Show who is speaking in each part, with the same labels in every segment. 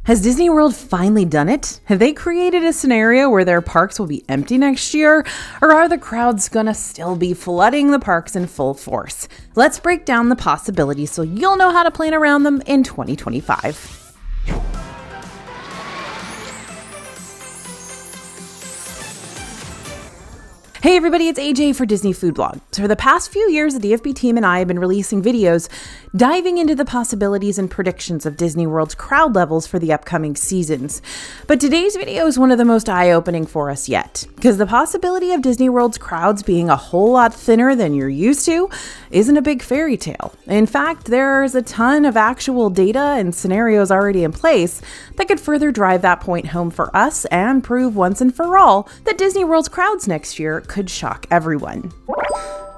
Speaker 1: Has Disney World finally done it? Have they created a scenario where their parks will be empty next year? Or are the crowds gonna still be flooding the parks in full force? Let's break down the possibilities so you'll know how to plan around them in 2025. Hey everybody, it's AJ for Disney Food Blog. So for the past few years, the DFB team and I have been releasing videos diving into the possibilities and predictions of Disney World's crowd levels for the upcoming seasons. But today's video is one of the most eye-opening for us yet, because the possibility of Disney World's crowds being a whole lot thinner than you're used to isn't a big fairy tale. In fact, there's a ton of actual data and scenarios already in place that could further drive that point home for us and prove once and for all that Disney World's crowds next year could shock everyone.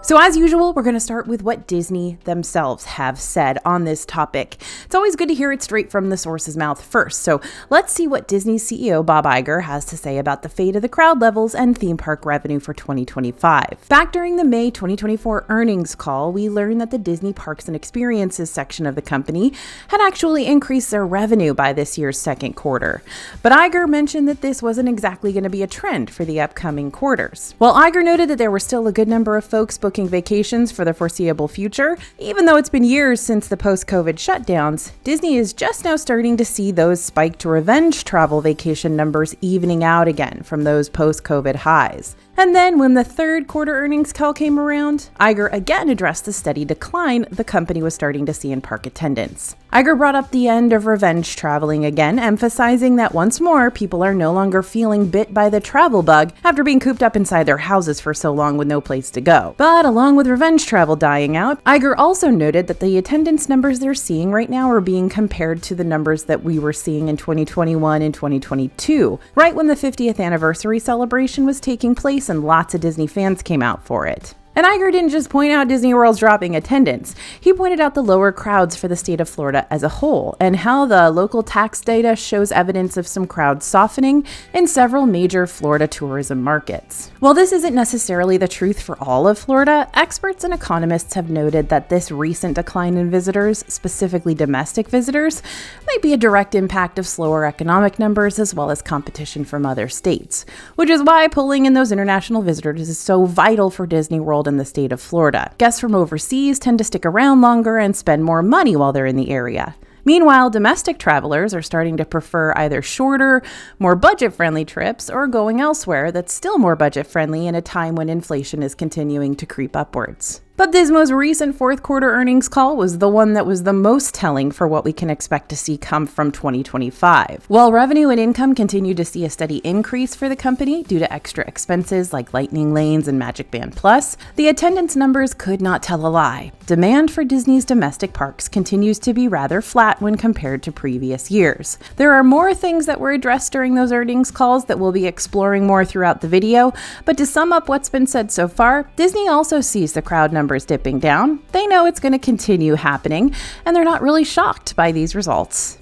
Speaker 1: So as usual, we're going to start with what Disney themselves have said on this topic. It's always good to hear it straight from the source's mouth first. So let's see what Disney's CEO Bob Iger has to say about the fate of the crowd levels and theme park revenue for 2025. Back during the May 2024 earnings call, we learned that the Disney Parks and Experiences section of the company had actually increased their revenue by this year's second quarter. But Iger mentioned that this wasn't exactly going to be a trend for the upcoming quarters. While Iger noted that there were still a good number of folks booking vacations for the foreseeable future, even though it's been years since the post-COVID shutdowns, Disney is just now starting to see those spiked revenge travel vacation numbers evening out again from those post-COVID highs. And then when the third quarter earnings call came around, Iger again addressed the steady decline the company was starting to see in park attendance. Iger brought up the end of revenge traveling again, emphasizing that once more, people are no longer feeling bit by the travel bug after being cooped up inside their houses for so long with no place to go. But along with revenge travel dying out, Iger also noted that the attendance numbers they're seeing right now are being compared to the numbers that we were seeing in 2021 and 2022, right when the 50th anniversary celebration was taking place and lots of Disney fans came out for it. And Iger didn't just point out Disney World's dropping attendance. He pointed out the lower crowds for the state of Florida as a whole, and how the local tax data shows evidence of some crowd softening in several major Florida tourism markets. While this isn't necessarily the truth for all of Florida, experts and economists have noted that this recent decline in visitors, specifically domestic visitors, might be a direct impact of slower economic numbers as well as competition from other states, which is why pulling in those international visitors is so vital for Disney World in the state of Florida. Guests from overseas tend to stick around longer and spend more money while they're in the area. Meanwhile, domestic travelers are starting to prefer either shorter, more budget-friendly trips or going elsewhere that's still more budget-friendly in a time when inflation is continuing to creep upwards. But this most recent fourth quarter earnings call was the one that was the most telling for what we can expect to see come from 2025. While revenue and income continue to see a steady increase for the company due to extra expenses like Lightning Lanes and Magic Band Plus, the attendance numbers could not tell a lie. Demand for Disney's domestic parks continues to be rather flat when compared to previous years. There are more things that were addressed during those earnings calls that we'll be exploring more throughout the video, but to sum up what's been said so far, Disney also sees the crowd numbers dipping down. They know it's going to continue happening, and they're not really shocked by these results.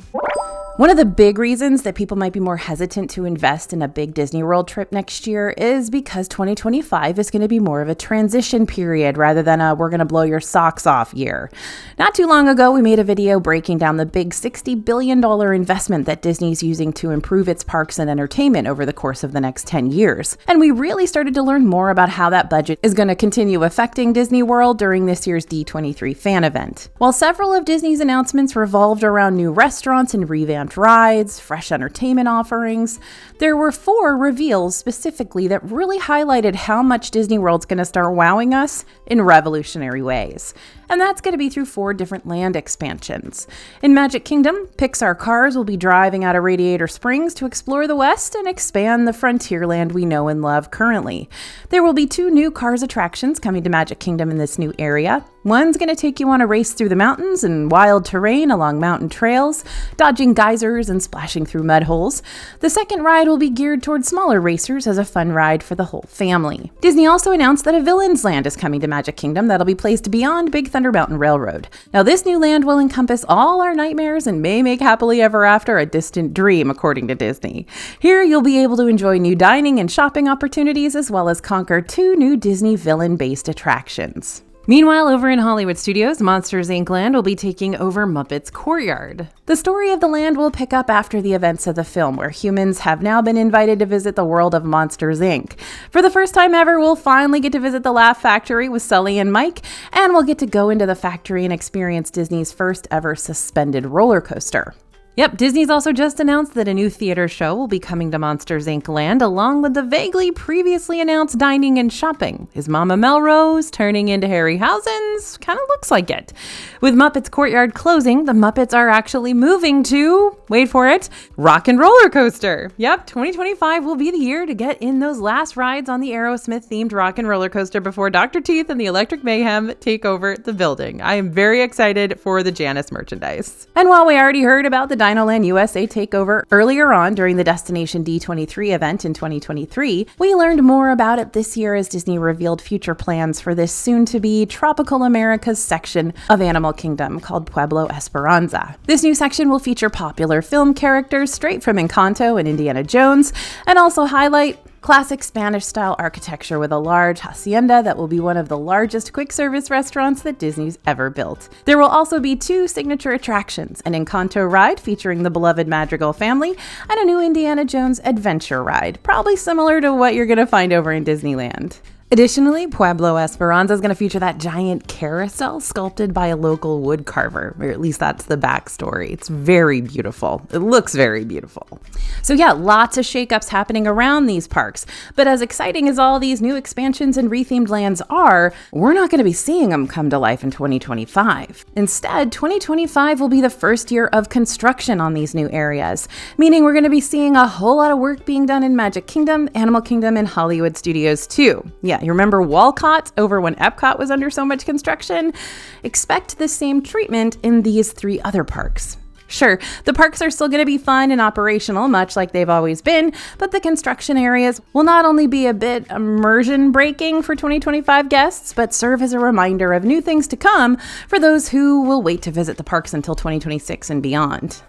Speaker 1: One of the big reasons that people might be more hesitant to invest in a big Disney World trip next year is because 2025 is going to be more of a transition period rather than a we're going to blow your socks off year. Not too long ago, we made a video breaking down the big $60 billion investment that Disney's using to improve its parks and entertainment over the course of the next 10 years. And we really started to learn more about how that budget is going to continue affecting Disney World during this year's D23 fan event. While several of Disney's announcements revolved around new restaurants and revamped rides, fresh entertainment offerings, there were 4 reveals specifically that really highlighted how much Disney World's going to start wowing us in revolutionary ways. And that's going to be through 4 different land expansions. In Magic Kingdom, Pixar cars will be driving out of Radiator Springs to explore the West and expand the Frontierland we know and love currently. There will be 2 new Cars attractions coming to Magic Kingdom in this new area. One's going to take you on a race through the mountains and wild terrain along mountain trails, dodging geysers and splashing through mud holes. The second ride will be geared towards smaller racers as a fun ride for the whole family. Disney also announced that a Villains Land is coming to Magic Kingdom that'll be placed beyond Big Thunder Mountain Railroad. Now, this new land will encompass all our nightmares and may make happily ever after a distant dream, according to Disney. Here, you'll be able to enjoy new dining and shopping opportunities as well as conquer 2 new Disney villain-based attractions. Meanwhile, over in Hollywood Studios, Monsters, Inc. Land will be taking over Muppets Courtyard. The story of the land will pick up after the events of the film, where humans have now been invited to visit the world of Monsters, Inc. For the first time ever, we'll finally get to visit the Laugh Factory with Sully and Mike, and we'll get to go into the factory and experience Disney's first ever suspended roller coaster. Yep, Disney's also just announced that a new theater show will be coming to Monsters, Inc. Land, along with the vaguely previously announced dining and shopping. Is Mama Melrose turning into Harryhausen's? Kind of looks like it. With Muppets Courtyard closing, the Muppets are actually moving to, wait for it, Rock and Roller Coaster. Yep, 2025 will be the year to get in those last rides on the Aerosmith-themed Rock and Roller Coaster before Dr. Teeth and the Electric Mayhem take over the building. I am very excited for the Janice merchandise. And while we already heard about the Dinoland USA takeover earlier on during the Destination D23 event in 2023, we learned more about it this year as Disney revealed future plans for this soon-to-be Tropical Americas section of Animal Kingdom called Pueblo Esperanza. This new section will feature popular film characters straight from Encanto and Indiana Jones, and also highlight classic Spanish-style architecture with a large hacienda that will be one of the largest quick-service restaurants that Disney's ever built. There will also be 2 signature attractions, an Encanto ride featuring the beloved Madrigal family, and a new Indiana Jones adventure ride, probably similar to what you're going to find over in Disneyland. Additionally, Pueblo Esperanza is going to feature that giant carousel sculpted by a local wood carver, or at least that's the backstory. It's very beautiful. It looks very beautiful. So yeah, lots of shakeups happening around these parks. But as exciting as all these new expansions and rethemed lands are, we're not going to be seeing them come to life in 2025. Instead, 2025 will be the first year of construction on these new areas, meaning we're going to be seeing a whole lot of work being done in Magic Kingdom, Animal Kingdom, and Hollywood Studios too. Yeah, you remember Walcott over when Epcot was under so much construction? Expect the same treatment in these 3 other parks. Sure, the parks are still going to be fun and operational, much like they've always been, but the construction areas will not only be a bit immersion breaking for 2025 guests, but serve as a reminder of new things to come for those who will wait to visit the parks until 2026 and beyond.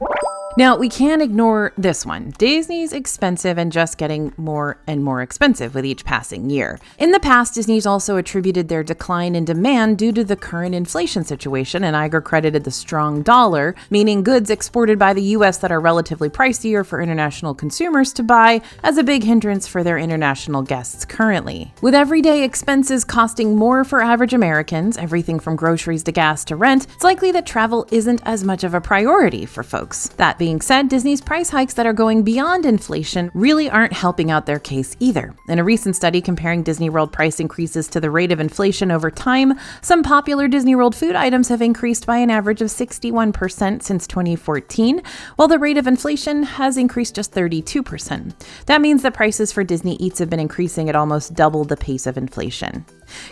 Speaker 1: Now, we can't ignore this one. Disney's expensive and just getting more and more expensive with each passing year. In the past, Disney's also attributed their decline in demand due to the current inflation situation, and Iger credited the strong dollar, meaning goods exported by the US that are relatively pricier for international consumers to buy, as a big hindrance for their international guests currently. With everyday expenses costing more for average Americans, everything from groceries to gas to rent, it's likely that travel isn't as much of a priority for folks. That being said, Disney's price hikes that are going beyond inflation really aren't helping out their case either. In a recent study comparing Disney World price increases to the rate of inflation over time, some popular Disney World food items have increased by an average of 61% since 2014, while the rate of inflation has increased just 32%. That means that prices for Disney Eats have been increasing at almost double the pace of inflation.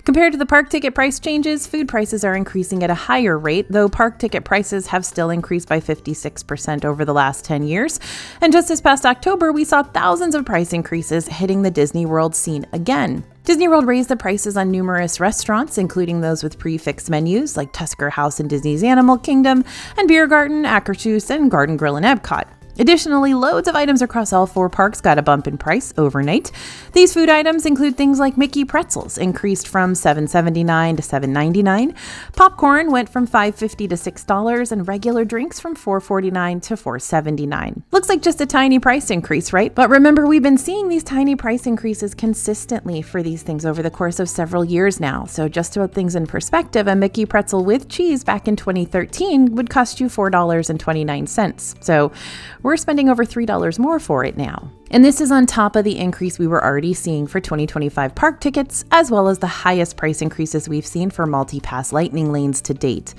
Speaker 1: Compared to the park ticket price changes, food prices are increasing at a higher rate, though park ticket prices have still increased by 56% over the last 10 years. And just this past October, we saw thousands of price increases hitting the Disney World scene again. Disney World raised the prices on numerous restaurants, including those with prix-fixe menus like Tusker House in Disney's Animal Kingdom, and Beer Garden, Akershus, and Garden Grill in Epcot. Additionally, loads of items across all 4 parks got a bump in price overnight. These food items include things like Mickey pretzels, increased from $7.79 to $7.99. Popcorn went from $5.50 to $6, and regular drinks from $4.49 to $4.79. Looks like just a tiny price increase, right? But remember, we've been seeing these tiny price increases consistently for these things over the course of several years now. So just to put things in perspective, a Mickey pretzel with cheese back in 2013 would cost you $4.29. So we're spending over $3 more for it now. And this is on top of the increase we were already seeing for 2025 park tickets, as well as the highest price increases we've seen for multi-pass lightning lanes to date.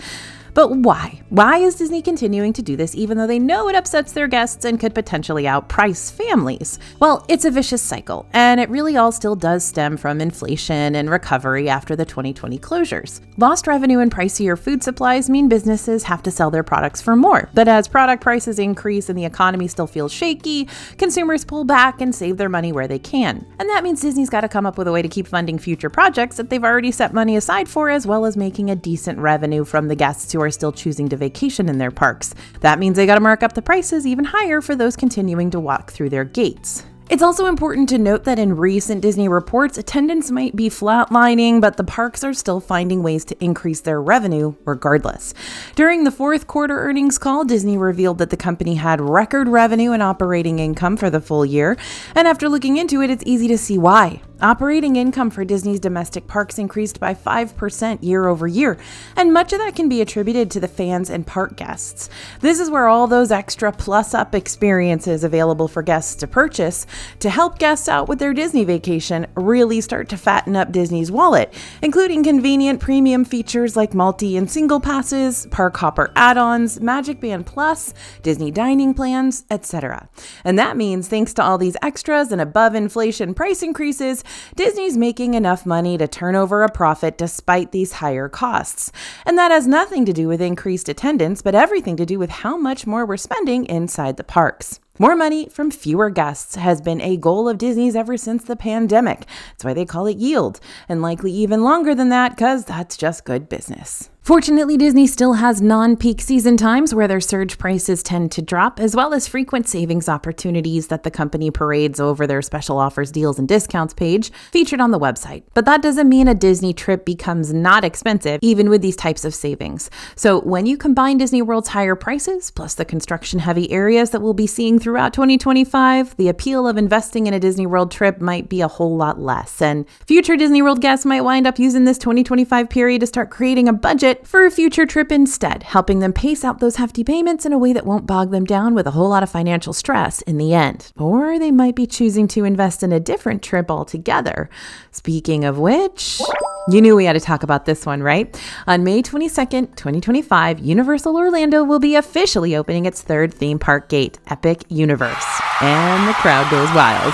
Speaker 1: But why? Why is Disney continuing to do this even though they know it upsets their guests and could potentially outprice families? Well, it's a vicious cycle, and it really all still does stem from inflation and recovery after the 2020 closures. Lost revenue and pricier food supplies mean businesses have to sell their products for more. But as product prices increase and the economy still feels shaky, consumers pull back and save their money where they can. And that means Disney's got to come up with a way to keep funding future projects that they've already set money aside for, as well as making a decent revenue from the guests who are still choosing to vacation in their parks. That means they got to mark up the prices even higher for those continuing to walk through their gates. It's also important to note that in recent Disney reports, attendance might be flatlining, but the parks are still finding ways to increase their revenue regardless. During the fourth quarter earnings call, Disney revealed that the company had record revenue and operating income for the full year, and after looking into it, it's easy to see why. Operating income for Disney's domestic parks increased by 5% year over year, and much of that can be attributed to the fans and park guests. This is where all those extra plus-up experiences available for guests to purchase to help guests out with their Disney vacation really start to fatten up Disney's wallet, including convenient premium features like multi and single passes, park hopper add-ons, Magic Band Plus, Disney dining plans, etc. And that means thanks to all these extras and above inflation price increases, Disney's making enough money to turn over a profit despite these higher costs. And that has nothing to do with increased attendance, but everything to do with how much more we're spending inside the parks. More money from fewer guests has been a goal of Disney's ever since the pandemic. That's why they call it yield, and likely even longer than that because that's just good business. Fortunately, Disney still has non-peak season times where their surge prices tend to drop, as well as frequent savings opportunities that the company parades over their special offers, deals, and discounts page featured on the website. But that doesn't mean a Disney trip becomes not expensive, even with these types of savings. So when you combine Disney World's higher prices, plus the construction-heavy areas that we'll be seeing throughout 2025, the appeal of investing in a Disney World trip might be a whole lot less. And future Disney World guests might wind up using this 2025 period to start creating a budget for a future trip instead, helping them pace out those hefty payments in a way that won't bog them down with a whole lot of financial stress in the end. Or they might be choosing to invest in a different trip altogether. Speaking of which, you knew we had to talk about this one, right? On May 22nd, 2025, Universal Orlando will be officially opening its third theme park gate, Epic Universe. And the crowd goes wild.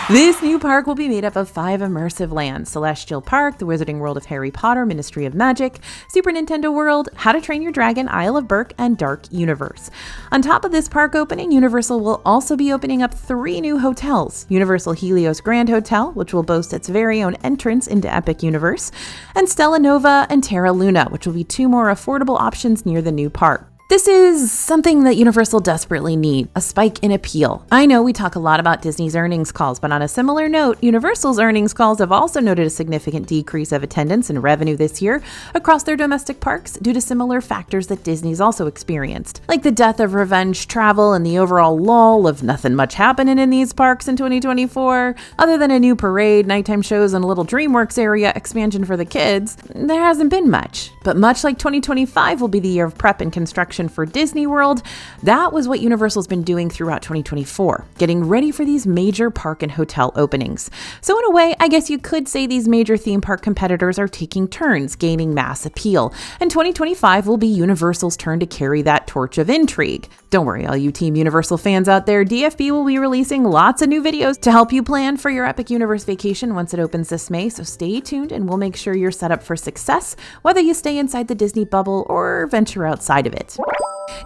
Speaker 1: This new park will be made up of 5 immersive lands: Celestial Park, the Wizarding World of Harry Potter, Ministry of Magic, Super Nintendo World, How to Train Your Dragon, Isle of Berk, and Dark Universe. On top of this park opening, Universal will also be opening up 3 new hotels: Universal Helios Grand Hotel, which will boast its very own entrance into Epic Universe, and Stella Nova and Terra Luna, which will be 2 more affordable options near the new park. This is something that Universal desperately need, a spike in appeal. I know we talk a lot about Disney's earnings calls, but on a similar note, Universal's earnings calls have also noted a significant decrease of attendance and revenue this year across their domestic parks due to similar factors that Disney's also experienced, like the death of revenge travel and the overall lull of nothing much happening in these parks in 2024. Other than a new parade, nighttime shows, and a little DreamWorks area expansion for the kids, there hasn't been much. But much like 2025 will be the year of prep and construction for Disney World, that was what Universal's been doing throughout 2024, getting ready for these major park and hotel openings. So in a way, I guess you could say these major theme park competitors are taking turns gaining mass appeal, and 2025 will be Universal's turn to carry that torch of intrigue. Don't worry, all you Team Universal fans out there, DFB will be releasing lots of new videos to help you plan for your Epic Universe vacation once it opens this May, so stay tuned and we'll make sure you're set up for success, whether you stay inside the Disney bubble or venture outside of it.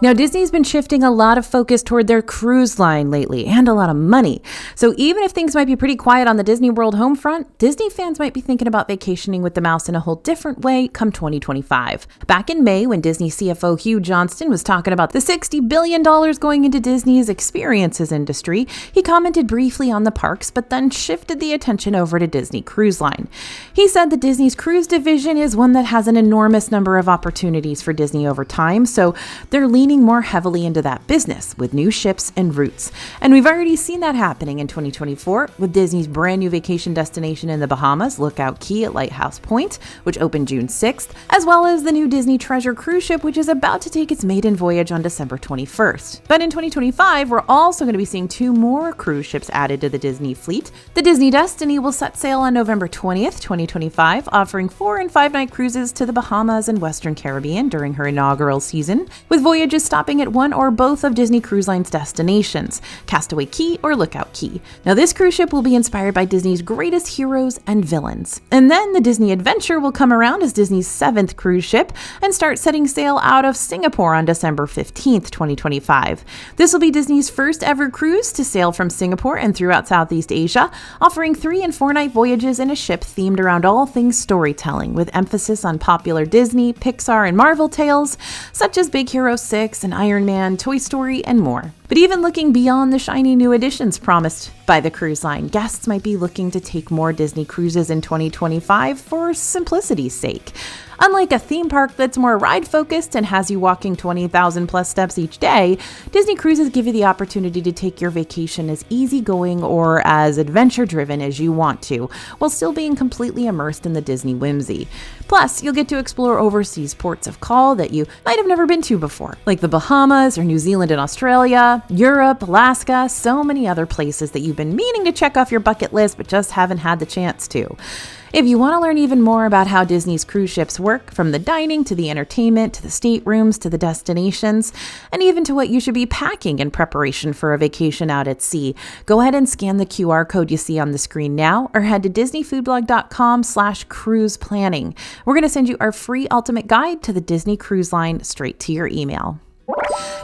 Speaker 1: Now, Disney's been shifting a lot of focus toward their cruise line lately, and a lot of money. So even if things might be pretty quiet on the Disney World home front, Disney fans might be thinking about vacationing with the mouse in a whole different way come 2025. Back in May, when Disney CFO Hugh Johnston was talking about the $60 billion going into Disney's experiences industry, he commented briefly on the parks, but then shifted the attention over to Disney Cruise Line. He said that Disney's cruise division is one that has an enormous number of opportunities for Disney over time, so they're leaning more heavily into that business with new ships and routes. And we've already seen that happening in 2024 with Disney's brand new vacation destination in the Bahamas, Lookout Cay at Lighthouse Point, which opened June 6th, as well as the new Disney Treasure cruise ship, which is about to take its maiden voyage on December 21st. But in 2025, we're also going to be seeing 2 more cruise ships added to the Disney fleet. The Disney Destiny will set sail on November 20th, 2025, offering 4- and 5-night cruises to the Bahamas and Western Caribbean during her inaugural season, with voyages stopping at one or both of Disney Cruise Line's destinations, Castaway Cay or Lookout Cay. Now, this cruise ship will be inspired by Disney's greatest heroes and villains. And then the Disney Adventure will come around as Disney's 7th cruise ship and start setting sail out of Singapore on December 15th, 2025. This will be Disney's first ever cruise to sail from Singapore and throughout Southeast Asia, offering 3- and 4-night voyages in a ship themed around all things storytelling, with emphasis on popular Disney, Pixar, and Marvel tales, such as Big Hero 6 and Iron Man, Toy Story, and more. But even looking beyond the shiny new additions promised by the cruise line, guests might be looking to take more Disney cruises in 2025 for simplicity's sake. Unlike a theme park that's more ride-focused and has you walking 20,000 plus steps each day, Disney cruises give you the opportunity to take your vacation as easygoing or as adventure-driven as you want to, while still being completely immersed in the Disney whimsy. Plus, you'll get to explore overseas ports of call that you might have never been to before, like the Bahamas or New Zealand and Australia, Europe, Alaska, so many other places that you've been meaning to check off your bucket list but just haven't had the chance to. If you want to learn even more about how Disney's cruise ships work, from the dining to the entertainment to the staterooms to the destinations, and even to what you should be packing in preparation for a vacation out at sea, go ahead and scan the QR code you see on the screen now or head to disneyfoodblog.com/cruise planning. We're going to send you our free ultimate guide to the Disney Cruise Line straight to your email.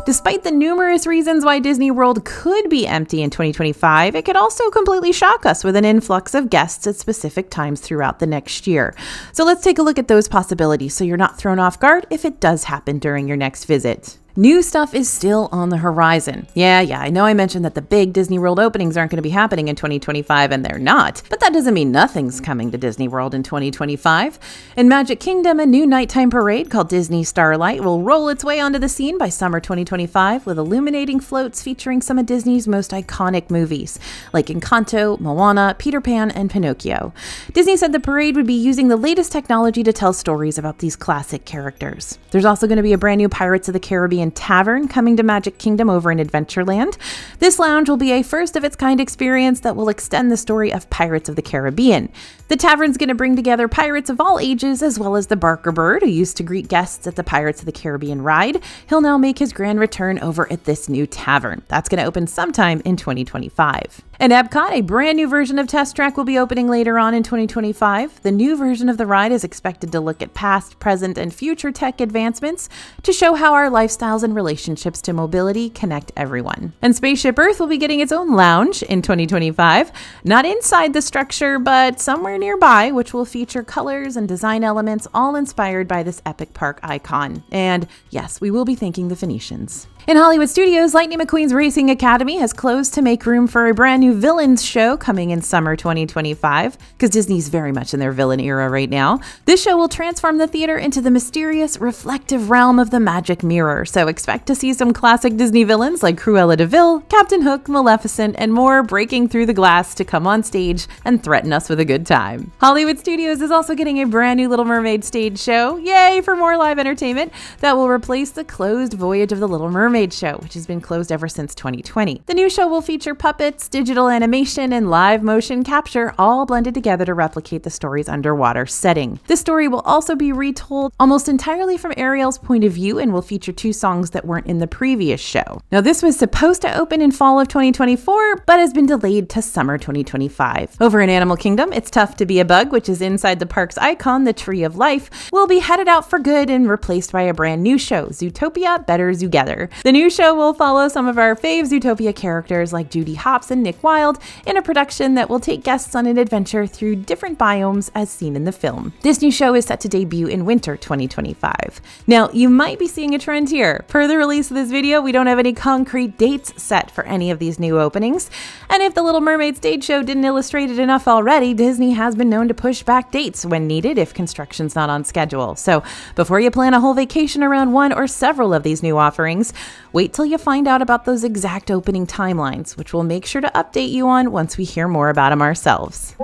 Speaker 1: Despite the numerous reasons why Disney World could be empty in 2025, it could also completely shock us with an influx of guests at specific times throughout the next year. So let's take a look at those possibilities so you're not thrown off guard if it does happen during your next visit. New stuff is still on the horizon. Yeah, I know I mentioned that the big Disney World openings aren't going to be happening in 2025, and they're not. But that doesn't mean nothing's coming to Disney World in 2025. In Magic Kingdom, a new nighttime parade called Disney Starlight will roll its way onto the scene by summer 2025 with illuminating floats featuring some of Disney's most iconic movies, like Encanto, Moana, Peter Pan, and Pinocchio. Disney said the parade would be using the latest technology to tell stories about these classic characters. There's also going to be a brand new Pirates of the Caribbean Tavern coming to Magic Kingdom over in Adventureland. This lounge will be a first-of-its-kind experience that will extend the story of Pirates of the Caribbean. The tavern's going to bring together pirates of all ages, as well as the Barker Bird, who used to greet guests at the Pirates of the Caribbean ride. He'll now make his grand return over at this new tavern. That's going to open sometime in 2025. In Epcot, a brand new version of Test Track will be opening later on in 2025. The new version of the ride is expected to look at past, present, and future tech advancements to show how our lifestyles and relationships to mobility connect everyone. And Spaceship Earth will be getting its own lounge in 2025, not inside the structure, but somewhere nearby, which will feature colors and design elements all inspired by this epic park icon. And yes, we will be thanking the Phoenicians. In Hollywood Studios, Lightning McQueen's Racing Academy has closed to make room for a brand new villains show coming in summer 2025, because Disney's very much in their villain era right now. This show will transform the theater into the mysterious, reflective realm of the magic mirror, so expect to see some classic Disney villains like Cruella de Vil, Captain Hook, Maleficent, and more breaking through the glass to come on stage and threaten us with a good time. Hollywood Studios is also getting a brand new Little Mermaid stage show, yay for more live entertainment, that will replace the closed Voyage of the Little Mermaid show, which has been closed ever since 2020. The new show will feature puppets, digital animation, and live motion capture, all blended together to replicate the story's underwater setting. This story will also be retold almost entirely from Ariel's point of view and will feature 2 songs that weren't in the previous show. Now, this was supposed to open in fall of 2024, but has been delayed to summer 2025. Over in Animal Kingdom, It's Tough to Be a Bug, which is inside the park's icon, the Tree of Life, will be headed out for good and replaced by a brand new show, Zootopia Better Zoogether. The new show will follow some of our fave Zootopia characters like Judy Hopps and Nick Wilde in a production that will take guests on an adventure through different biomes as seen in the film. This new show is set to debut in winter 2025. Now, you might be seeing a trend here. Per the release of this video, we don't have any concrete dates set for any of these new openings. And if the Little Mermaid stage show didn't illustrate it enough already, Disney has been known to push back dates when needed if construction's not on schedule. So before you plan a whole vacation around one or several of these new offerings, wait till you find out about those exact opening timelines, which we'll make sure to update you on once we hear more about them ourselves.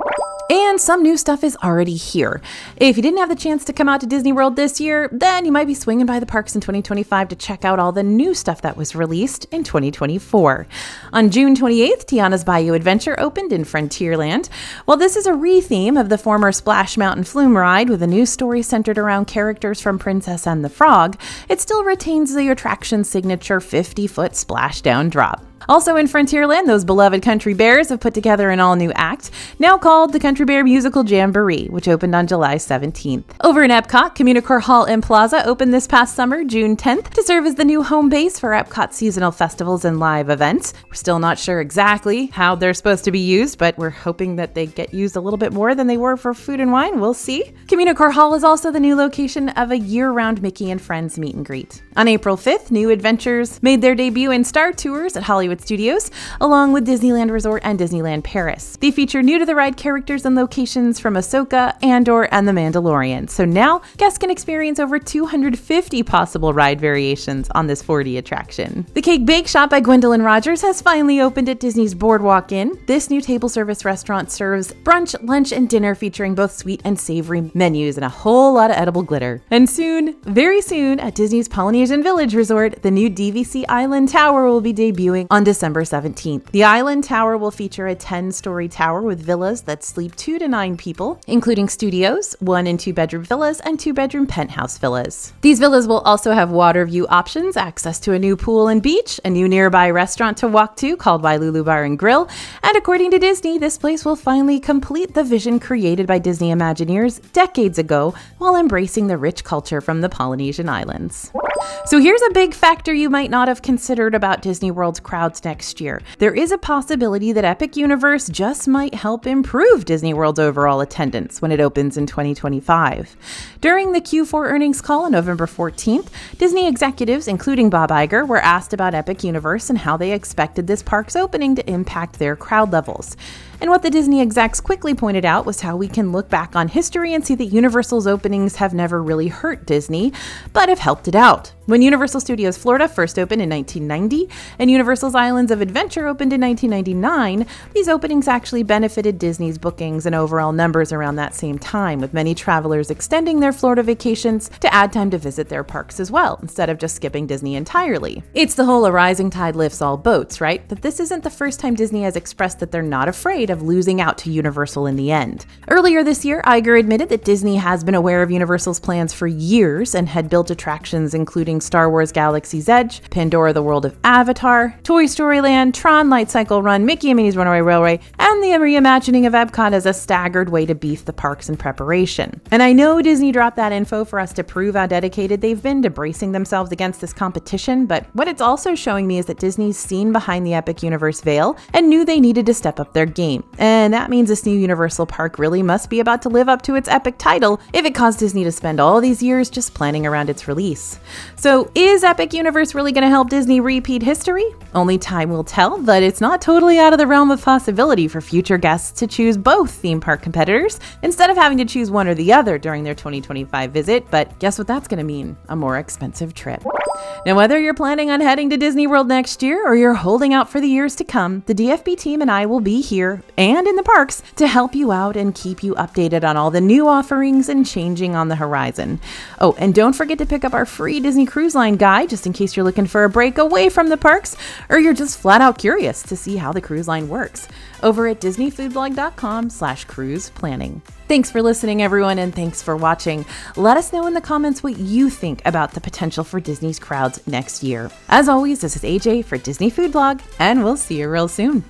Speaker 1: And some new stuff is already here. If you didn't have the chance to come out to Disney World this year, then you might be swinging by the parks in 2025 to check out all the new stuff that was released in 2024. On June 28th, Tiana's Bayou Adventure opened in Frontierland. While this is a re-theme of the former Splash Mountain Flume ride with a new story centered around characters from Princess and the Frog, it still retains the attraction's signature 50-foot splashdown drop. Also in Frontierland, those beloved Country Bears have put together an all-new act, now called the Country Bear Musical Jamboree, which opened on July 17th. Over in Epcot, Communicore Hall and Plaza opened this past summer, June 10th, to serve as the new home base for Epcot seasonal festivals and live events. We're still not sure exactly how they're supposed to be used, but we're hoping that they get used a little bit more than they were for food and wine. We'll see. Communicore Hall is also the new location of a year-round Mickey and Friends meet and greet. On April 5th, New Adventures made their debut in Star Tours at Hollywood Studios, along with Disneyland Resort and Disneyland Paris. They feature new-to-the-ride characters and locations from Ahsoka, Andor, and The Mandalorian. So now, guests can experience over 250 possible ride variations on this 4D attraction. The Cake Bake Shop by Gwendolyn Rogers has finally opened at Disney's Boardwalk Inn. This new table service restaurant serves brunch, lunch, and dinner featuring both sweet and savory menus and a whole lot of edible glitter. And soon, very soon, at Disney's Polynesian Village Resort, the new DVC Island Tower will be debuting on December 17th. The Island Tower will feature a 10-story tower with villas that sleep 2 to 9 people, including studios, 1 and 2 bedroom villas, and 2-bedroom penthouse villas. These villas will also have water view options, access to a new pool and beach, a new nearby restaurant to walk to called Wailulu Bar and Grill, and according to Disney, this place will finally complete the vision created by Disney Imagineers decades ago while embracing the rich culture from the Polynesian Islands. So here's a big factor you might not have considered about Disney World's crowds next year. There is a possibility that Epic Universe just might help improve Disney World's overall attendance when it opens in 2025. During the Q4 earnings call on November 14th, Disney executives, including Bob Iger, were asked about Epic Universe and how they expected this park's opening to impact their crowd levels. And what the Disney execs quickly pointed out was how we can look back on history and see that Universal's openings have never really hurt Disney, but have helped it out. When Universal Studios Florida first opened in 1990 and Universal's Islands of Adventure opened in 1999, these openings actually benefited Disney's bookings and overall numbers around that same time, with many travelers extending their Florida vacations to add time to visit their parks as well, instead of just skipping Disney entirely. It's the whole "a rising tide lifts all boats," right? But this isn't the first time Disney has expressed that they're not afraid of losing out to Universal in the end. Earlier this year, Iger admitted that Disney has been aware of Universal's plans for years and had built attractions including Star Wars Galaxy's Edge, Pandora the World of Avatar, Toy Story Land, Tron Light Cycle Run, Mickey and Minnie's Runaway Railway, and the reimagining of Epcot as a staggered way to beef the parks in preparation. And I know Disney dropped that info for us to prove how dedicated they've been to bracing themselves against this competition, but what it's also showing me is that Disney's seen behind the Epic Universe veil and knew they needed to step up their game. And that means this new Universal park really must be about to live up to its epic title if it caused Disney to spend all these years just planning around its release. So is Epic Universe really going to help Disney repeat history? Only time will tell, but it's not totally out of the realm of possibility for future guests to choose both theme park competitors instead of having to choose one or the other during their 2025 visit. But guess what that's going to mean? A more expensive trip. Now, whether you're planning on heading to Disney World next year or you're holding out for the years to come, the DFB team and I will be here and in the parks to help you out and keep you updated on all the new offerings and changing on the horizon. Oh, and don't forget to pick up our free Disney Cruise Line guide just in case you're looking for a break away from the parks or you're just flat out curious to see how the cruise line works over at disneyfoodblog.com/cruise planning. Thanks for listening, everyone, and thanks for watching. Let us know in the comments what you think about the potential for Disney's crowds next year. As always, this is AJ for Disney Food Blog, and we'll see you real soon.